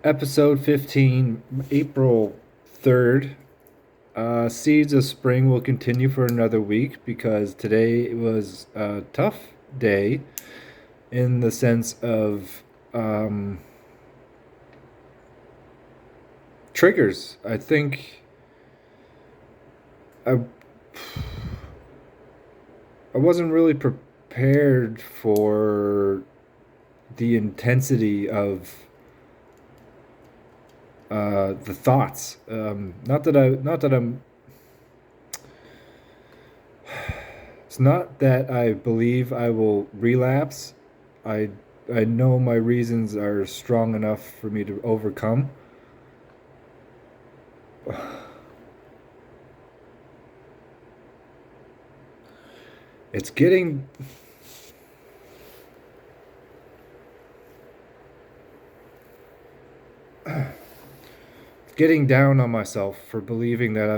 Episode 15, April 3rd. Seeds of Spring will continue for another week because today was a tough day in the sense of um, triggers. I think I, I wasn't really prepared for the intensity of the thoughts. Not that I'm It's not that I believe I will relapse. I I know my reasons are strong enough for me to overcome. It's getting down on myself for believing that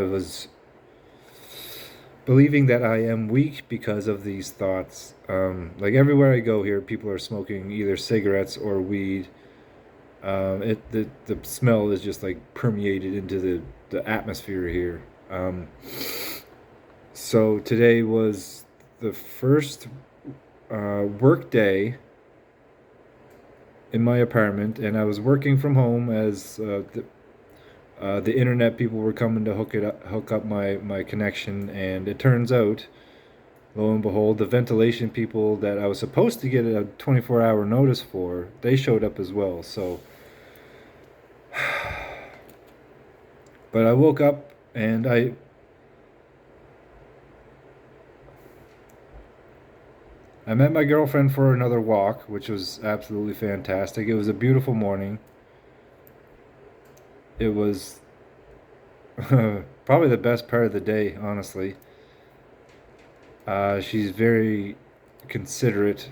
I am weak because of these thoughts. Like everywhere I go here, people are smoking either cigarettes or weed. The smell is just like permeated into the atmosphere here. So today was the first work day in my apartment, and I was working from home as the internet people were coming to hook up my connection, and it turns out, lo and behold, the ventilation people that I was supposed to get a 24-hour notice for, they showed up as well. So, but I woke up and I met my girlfriend for another walk, which was absolutely fantastic. It was a beautiful morning. It was probably the best part of the day, honestly. She's very considerate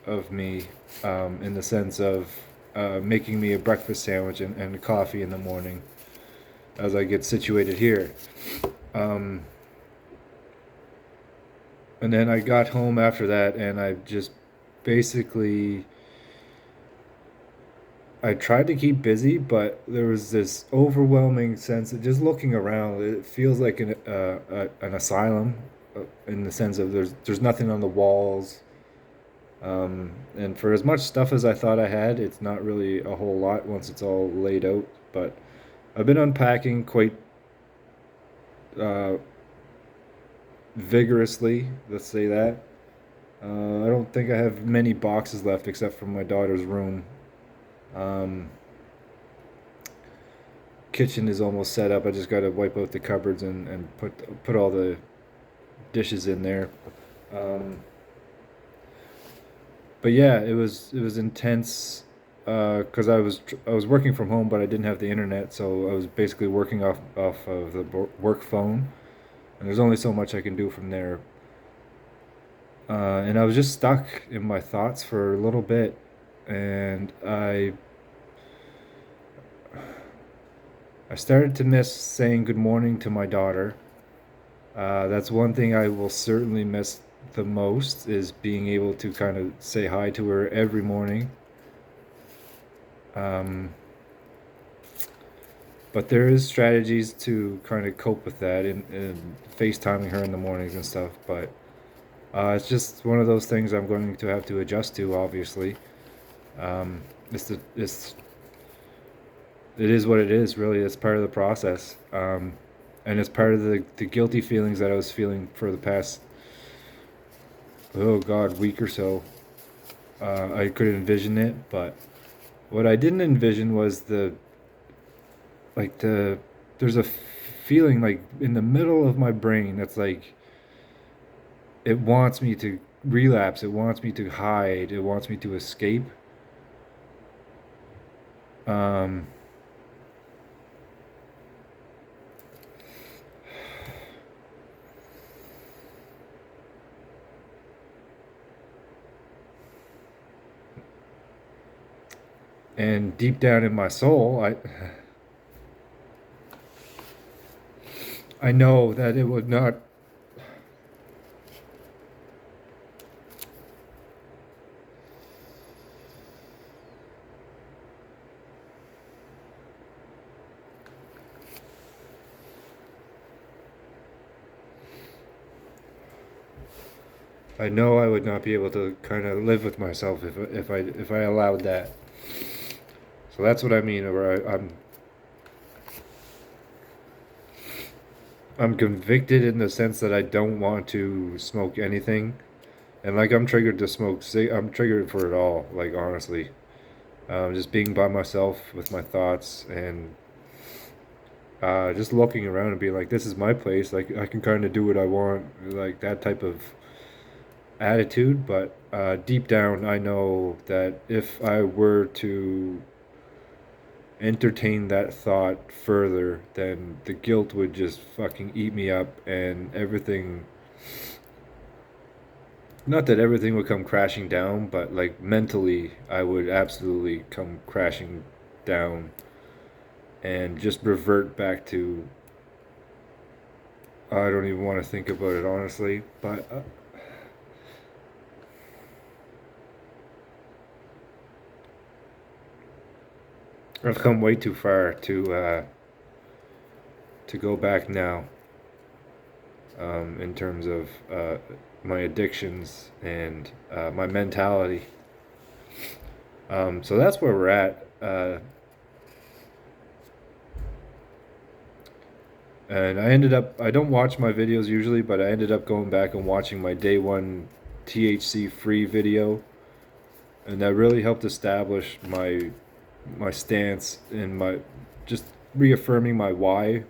of me in the sense of making me a breakfast sandwich and coffee in the morning as I get situated here. Um, and then I got home after that, and I just basically I tried to keep busy, but there was this overwhelming sense of just looking around. It feels like an asylum, in the sense of there's nothing on the walls. And for as much stuff as I thought I had, it's not really a whole lot once it's all laid out. But I've been unpacking quite uh, vigorously, let's say that. I don't think I have many boxes left except from my daughter's room. Um, Kitchen is almost set up. I just got to wipe out the cupboards and put all the dishes in there. Um, but yeah, it was intense because I was working from home, but I didn't have the internet, so I was basically working off of the work phone, and there's only so much I can do from there. And I was just stuck in my thoughts for a little bit, and I started to miss saying good morning to my daughter. That's one thing I will certainly miss the most is being able to kind of say hi to her every morning. Um, but there is strategies to kind of cope with that in FaceTiming her in the mornings and stuff. But it's just one of those things I'm going to have to adjust to. Obviously, um, it's it is what it is. Really, it's part of the process, and it's part of the guilty feelings that I was feeling for the past oh god week or so. I could envision it, but what I didn't envision was the there's a feeling like in the middle of my brain that's like it wants me to relapse, it wants me to hide, it wants me to escape. Um, and deep down in my soul, I know that it would not. I know I would not be able to kind of live with myself if I allowed that. So that's what I mean. Where I'm convicted in the sense that I don't want to smoke anything, and like I'm triggered to smoke. I'm triggered for it all. Like honestly, just being by myself with my thoughts and just looking around and being like, "This is my place. Like I can kind of do what I want." Like that type of attitude. But deep down, I know that if I were to entertain that thought further, then the guilt would just fucking eat me up and everything. Not that everything would come crashing down, but like mentally, I would absolutely come crashing down and just revert back to. I don't even want to think about it honestly, but I've come way too far to go back now. In terms of my addictions and my mentality. So that's where we're at. And I don't watch my videos usually, but I ended up going back and watching my day one THC free video. And that really helped establish my stance and my just reaffirming my why.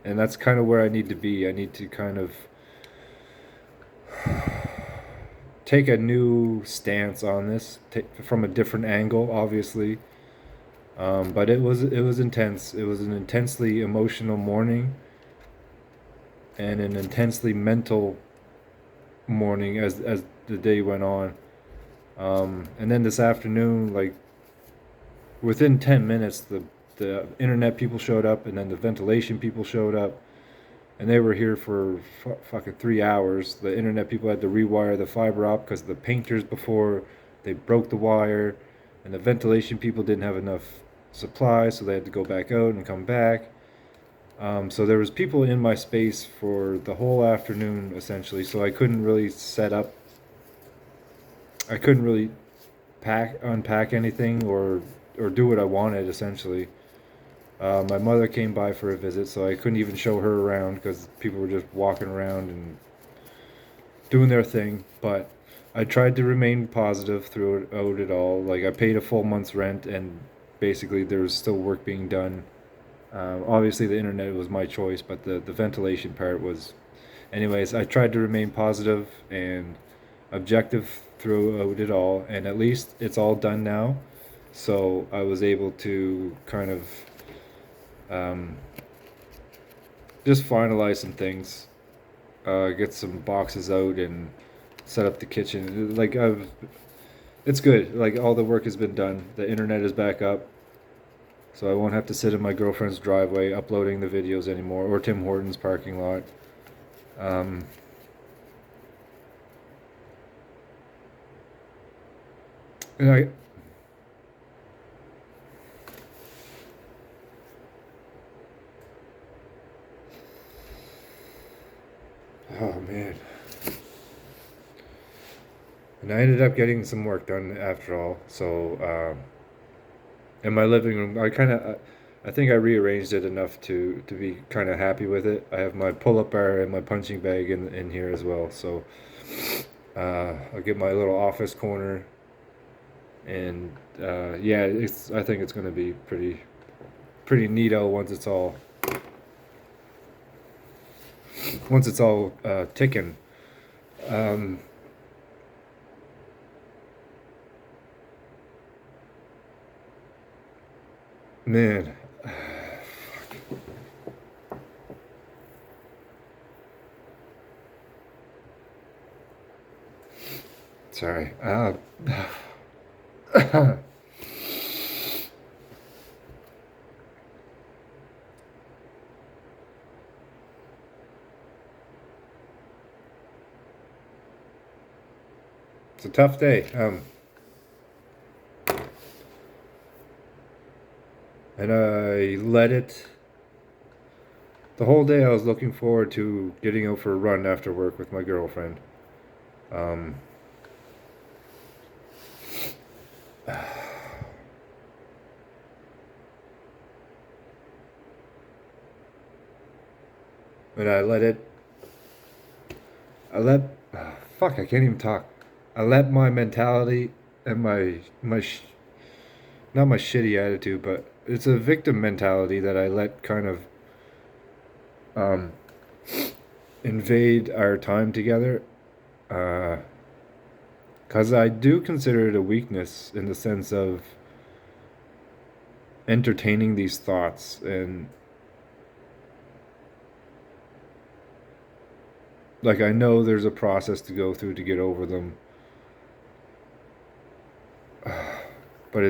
And that's kind of where I need to be. I need to kind of take a new stance on this from a different angle, obviously. But it was intense. It was an intensely emotional morning and an intensely mental morning as the day went on. And then this afternoon, like within 10 minutes, the internet people showed up, and then the ventilation people showed up, and they were here for fucking 3 hours. The internet people had to rewire the fiber optic because the painters before they broke the wire, and the ventilation people didn't have enough supply, so they had to go back out and come back. So there was people in my space for the whole afternoon essentially. So I couldn't really set up. I couldn't really unpack anything or do what I wanted essentially. My mother came by for a visit, so I couldn't even show her around because people were just walking around and doing their thing. But I tried to remain positive throughout it all. Like I paid a full month's rent, and basically there was still work being done. Obviously, the internet was my choice, but the ventilation part was. Anyways, I tried to remain positive and objective throughout it all, and at least it's all done now. So I was able to kind of um, just finalize some things, get some boxes out, and set up the kitchen. It's good. Like all the work has been done. The internet is back up, so I won't have to sit in my girlfriend's driveway uploading the videos anymore, or Tim Hortons parking lot. Um, and I, oh man, and I ended up getting some work done after all. So in my living room, I think I rearranged it enough to be kind of happy with it. I have my pull-up bar and my punching bag in here as well. So I'll get my little office corner, and yeah, I think it's gonna be pretty neato once it's all ticking. Um, Man, sorry. It's a tough day. And I let it. The whole day I was looking forward to getting out for a run after work with my girlfriend. Um, and I let, fuck, I can't even talk. I let my mentality and not my shitty attitude, but it's a victim mentality that I let kind of um, invade our time together. Because I do consider it a weakness in the sense of entertaining these thoughts. And, like, I know there's a process to go through to get over them. But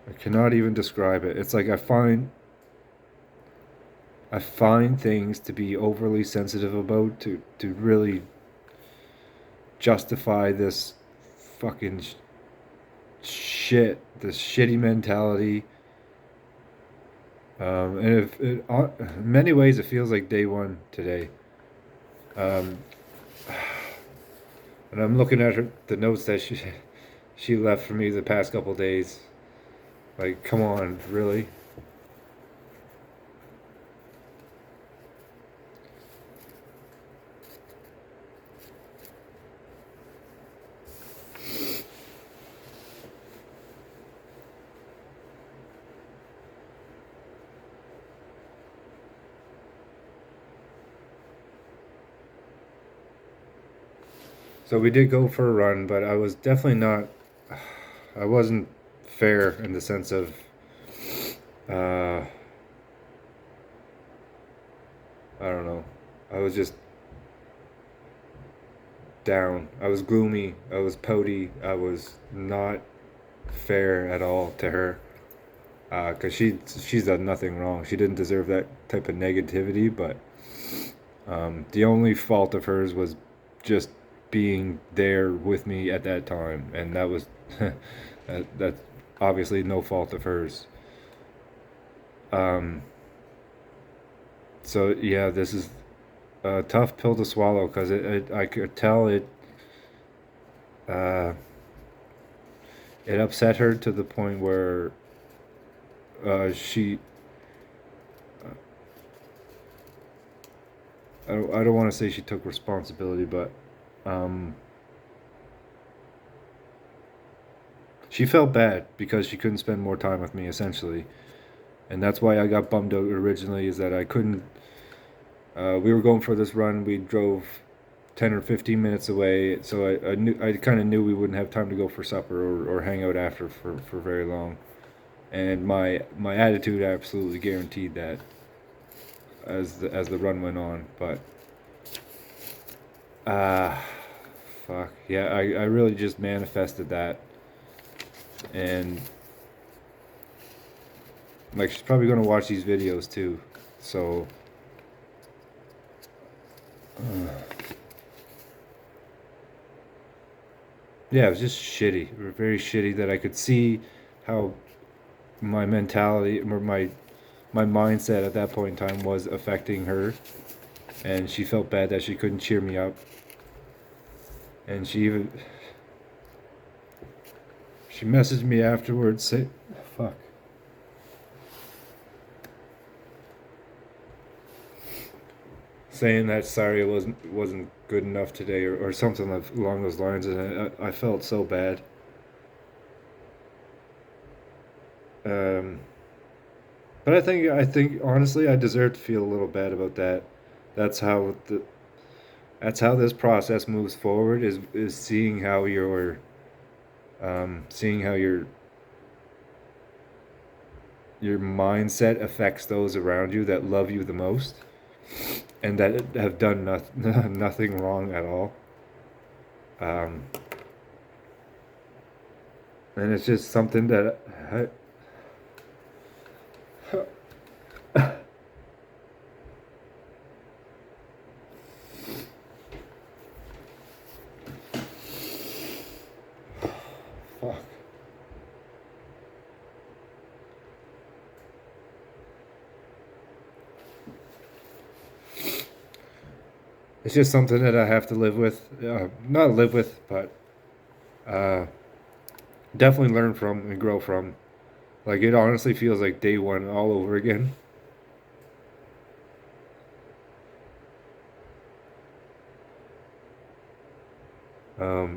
I cannot even describe it. It's like I find things to be overly sensitive about to really justify this fucking shit, this shitty mentality. And if it, in many ways, it feels like day one today. Um, and I'm looking at the notes that she left for me the past couple days. Like, come on, really? So we did go for a run, but I was definitely not. I wasn't fair in the sense of. Uh, I don't know. I was just down. I was gloomy. I was pouty. I was not fair at all to her. Because she's done nothing wrong. She didn't deserve that type of negativity. But the only fault of hers was just being there with me at that time, and that was that's obviously no fault of hers. Um, so yeah, this is a tough pill to swallow because I could tell uh, it upset her to the point where she I don't want to say she took responsibility, but um, she felt bad because she couldn't spend more time with me, essentially, and that's why I got bummed out originally. Is that I couldn't. We were going for this run. We drove 10 or 15 minutes away, so I kind of knew we wouldn't have time to go for supper or hang out after for very long. And my attitude absolutely guaranteed that as the run went on. But uh fuck yeah, I really just manifested that, and like she's probably gonna watch these videos too, so yeah, it was just shitty, very shitty that I could see how my mentality or my mindset at that point in time was affecting her, and she felt bad that she couldn't cheer me up, and she messaged me afterwards say fuck saying that sorry it wasn't good enough today or something along those lines, and I felt so bad. um but I think honestly I deserve to feel a little bad about that. That's how that's how this process moves forward, is seeing how seeing how your mindset affects those around you that love you the most and that have done nothing wrong at all. Um, and it's just something that fuck. it's just something that I have to live with. Not live with, but uh, definitely learn from and grow from. Like it honestly feels like day one all over again.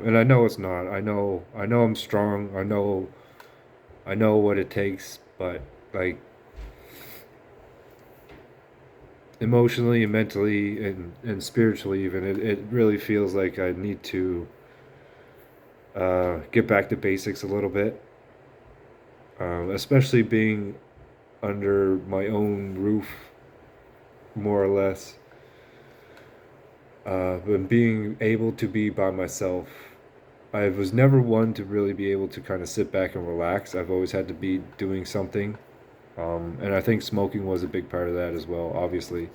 And I know it's not. I know I'm strong. I know what it takes, but like emotionally and mentally and spiritually even, it really feels like I need to get back to basics a little bit. Especially being under my own roof, more or less, and being able to be by myself. I was never one to really be able to kind of sit back and relax. I've always had to be doing something. And I think smoking was a big part of that as well, obviously.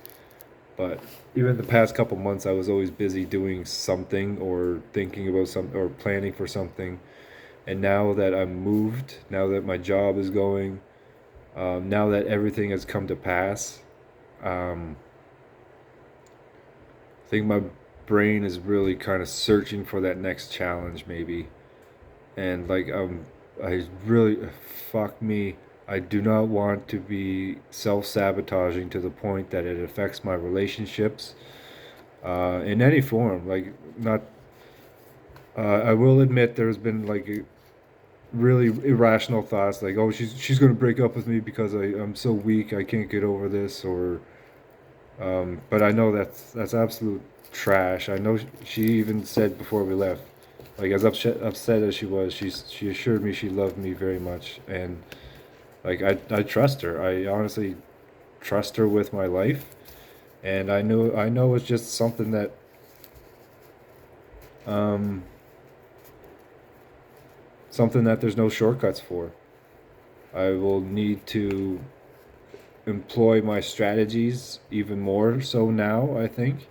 But even the past couple months, I was always busy doing something or thinking about something or planning for something. And now that I'm moved, now that my job is going, now that everything has come to pass, um, I think my brain is really kind of searching for that next challenge, maybe. And like, I really, fuck me. I do not want to be self sabotaging to the point that it affects my relationships in any form. Like, not, I will admit there's been like really irrational thoughts like, oh, she's gonna break up with me because I'm so weak, I can't get over this, or but I know that's absolute trash. I know she even said before we left, like as upset as she was, she assured me she loved me very much, and like I trust her. I honestly trust her with my life, and I know it's just something that um something that there's no shortcuts for. I will need to employ my strategies even more so now, I think.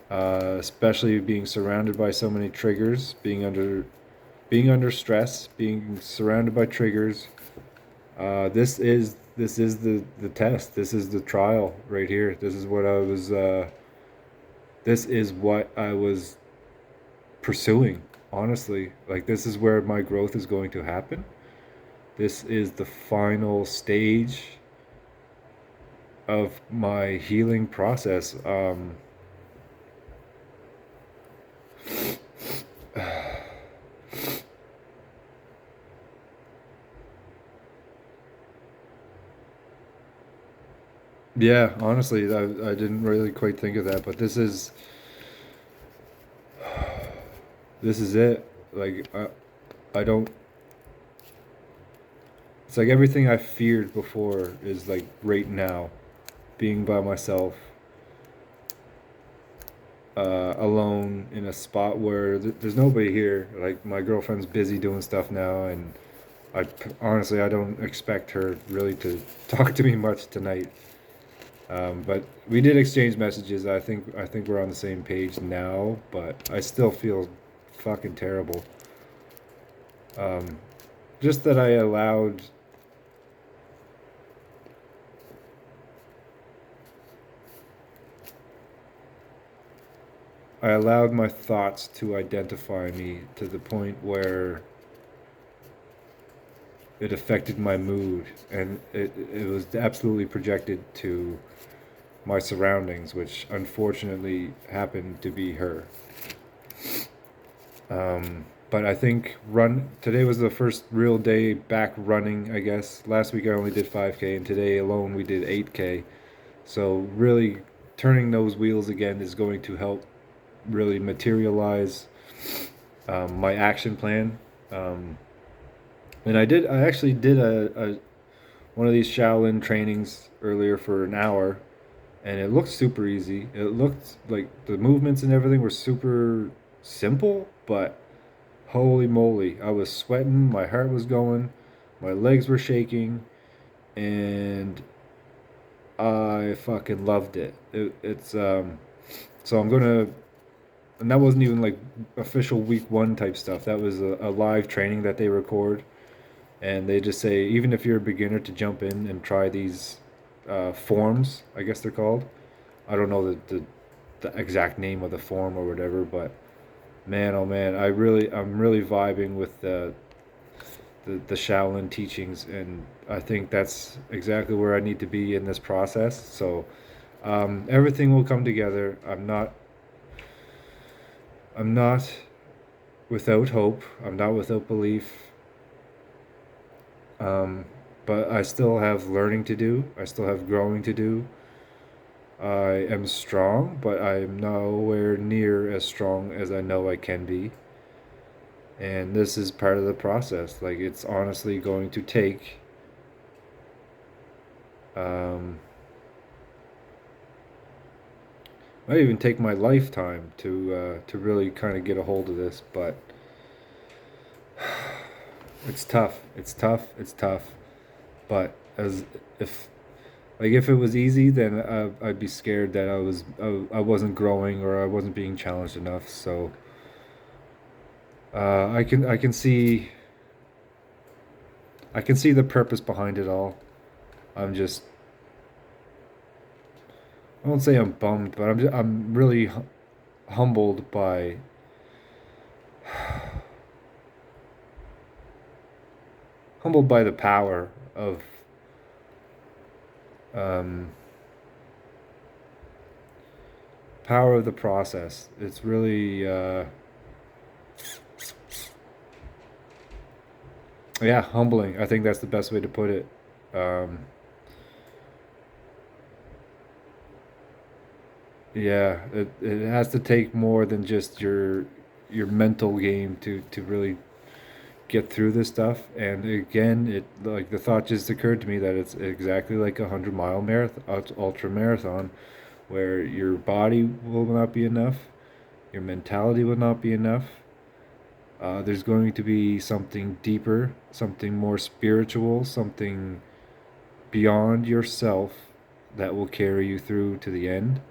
Especially being surrounded by so many triggers, being under stress, being surrounded by triggers. This is the test. This is the trial right here. This is what I was. This is what I was pursuing. Honestly, like this is where my growth is going to happen. This is the final stage of my healing process. Yeah, honestly, I didn't really quite think of that, but this is it. Like I don't. It's like everything I feared before is like right now, being by myself, alone in a spot where there's nobody here. Like my girlfriend's busy doing stuff now, and honestly I don't expect her really to talk to me much tonight. But we did exchange messages. I think we're on the same page now, but I still feel fucking terrible. Um, just that I allowed my thoughts to identify me to the point where it affected my mood, and it was absolutely projected to my surroundings, which unfortunately happened to be her. But I think run today was the first real day back running, I guess. Last week I only did 5K, and today alone we did 8K. So really turning those wheels again is going to help really materialize my action plan. Um, and I actually did a one of these Shaolin trainings earlier for an hour, and it looked super easy. It looked like the movements and everything were super simple, but holy moly, I was sweating, my heart was going, my legs were shaking, and I fucking loved it. It's so I'm gonna, and that wasn't even like official week one type stuff. That was a live training that they record, and they just say even if you're a beginner to jump in and try these forms, I guess they're called. I don't know the exact name of the form or whatever, but man, oh man, I'm really vibing with the Shaolin teachings, and I think that's exactly where I need to be in this process. So everything will come together. I'm not without hope. I'm not without belief. Um, but I still have learning to do. I still have growing to do. I am strong, but I'm nowhere near as strong as I know I can be. And this is part of the process. Like, it's honestly going to take, um, might even take my lifetime to really kind of get a hold of this. But it's tough. It's tough. It's tough. But as if like if it was easy, then I'd be scared that I wasn't growing or I wasn't being challenged enough. So I can see the purpose behind it all. I'm just I won't say I'm bummed, but I'm really humbled by the power of um, the process. It's really yeah, humbling. I think that's the best way to put it. Um, yeah, it has to take more than just your mental game to really get through this stuff. And again, it like the thought just occurred to me that it's exactly like 100 mile marathon, ultra marathon, where your body will not be enough, your mentality will not be enough. There's going to be something deeper, something more spiritual, something beyond yourself that will carry you through to the end.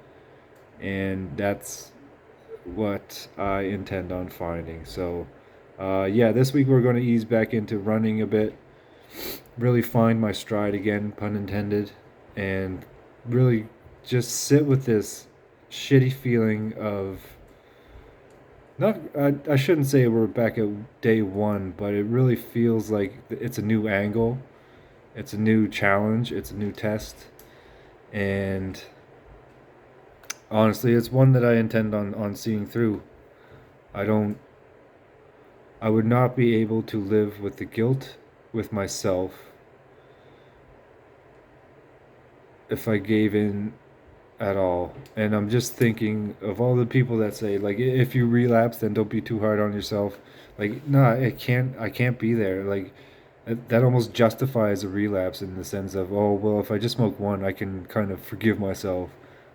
And that's what I intend on finding. So, yeah, this week we're going to ease back into running a bit, really find my stride again, pun intended, and really just sit with this shitty feeling of not. I shouldn't say we're back at day one, but it really feels like it's a new angle, it's a new challenge, it's a new test, and honestly, it's one that I intend on seeing through. I don't I would not be able to live with the guilt with myself if I gave in at all. And I'm just thinking of all the people that say like if you relapse then don't be too hard on yourself. Like no, I can't be there. Like that almost justifies a relapse in the sense of, oh, well, if I just smoke one, I can kind of forgive myself.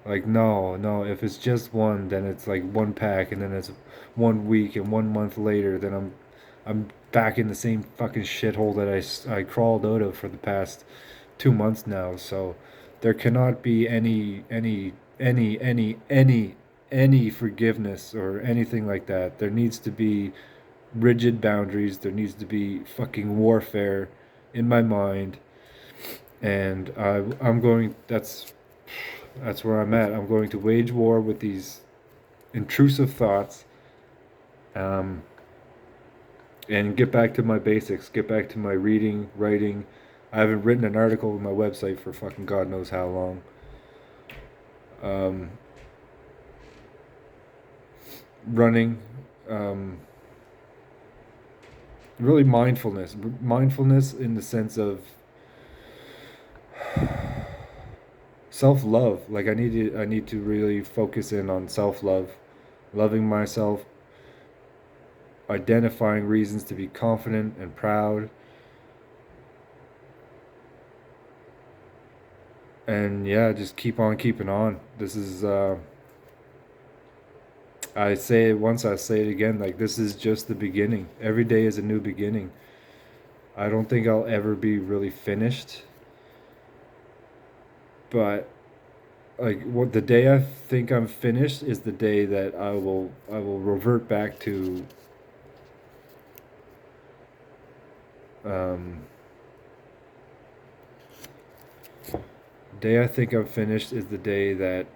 Like, no, no, if it's just one, then it's like one pack, and then it's 1 week, and 1 month later, then I'm back in the same fucking shithole that I crawled out of for the past 2 months now. So there cannot be any forgiveness or anything like that. There needs to be rigid boundaries. There needs to be fucking warfare in my mind, and I'm going. That's where I'm at. I'm going to wage war with these intrusive thoughts, um, and get back to my basics. Get back to my reading, writing. I haven't written an article on my website for fucking God knows how long. Um, Running, um, really mindfulness in the sense of self love. Like I need to really focus in on self love, loving myself, identifying reasons to be confident and proud, and yeah, just keep on keeping on. This is I say it once, I say it again. Like this is just the beginning. Every day is a new beginning. I don't think I'll ever be really finished, but like what the day I think I'm finished is the day that I will revert back to um day I think I'm finished is the day that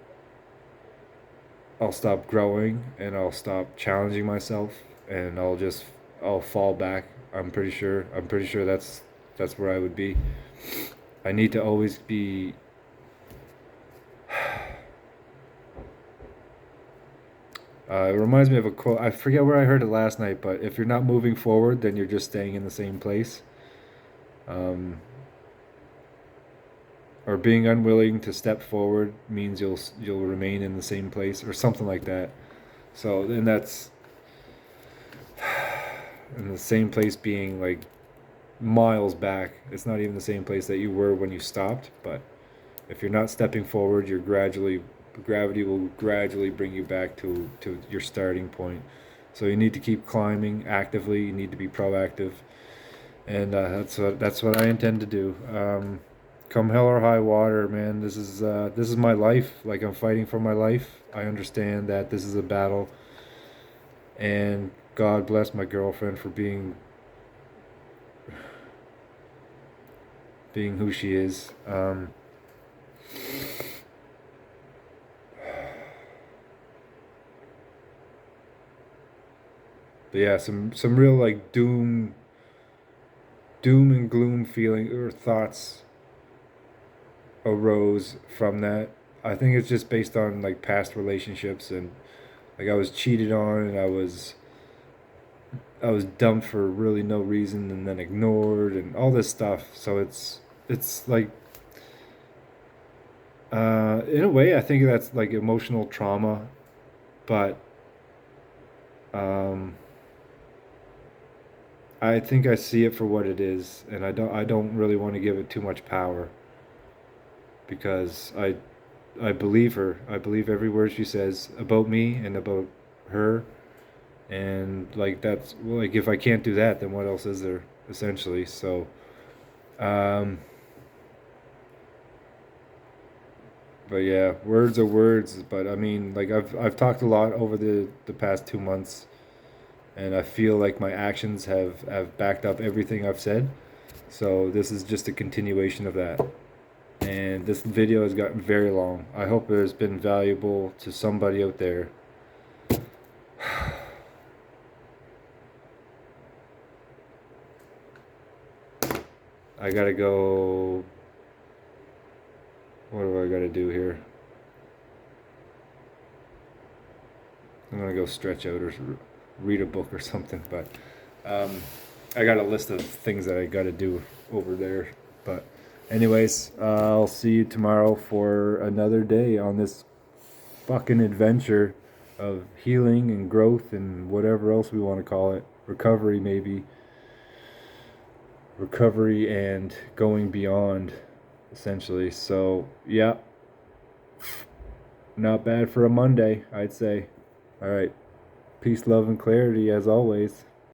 I'll stop growing and I'll stop challenging myself and I'll fall back. I'm pretty sure that's where I would be. I need to always be it reminds me of a quote. I forget where I heard it last night, but if you're not moving forward, then you're just staying in the same place. Um, or being unwilling to step forward means you'll remain in the same place, or something like that. So then that's in the same place being like miles back. It's not even the same place that you were when you stopped, but if you're not stepping forward, you're gradually gravity will gradually bring you back to your starting point. So you need to keep climbing actively. You need to be proactive, and that's what I intend to do. Come hell or high water, man. This is my life. Like I'm fighting for my life. I understand that this is a battle, and God bless my girlfriend for being who she is. But yeah, some real like doom and gloom feeling or thoughts arose from that. I think it's just based on like past relationships and like I was cheated on and I was dumped for really no reason and then ignored and all this stuff. So it's like in a way I think that's like emotional trauma, but um I think I see it for what it is and I don't really want to give it too much power because I believe her. I believe every word she says about me and about her. And like that's like if I can't do that, then what else is there essentially? So, um, but yeah, words are words. But I mean, like I've talked a lot over the past 2 months, and I feel like my actions have backed up everything I've said. So this is just a continuation of that. And this video has gotten very long. I hope it has been valuable to somebody out there. I gotta go. What do I gotta do here? I'm gonna go stretch out or read a book or something. But um, I got a list of things that I gotta do over there. But anyways, I'll see you tomorrow for another day on this fucking adventure of healing and growth and whatever else we want to call it. Recovery, maybe. Recovery and going beyond, essentially. So, yeah, not bad for a Monday, I'd say. All right. Peace, love, and clarity as always.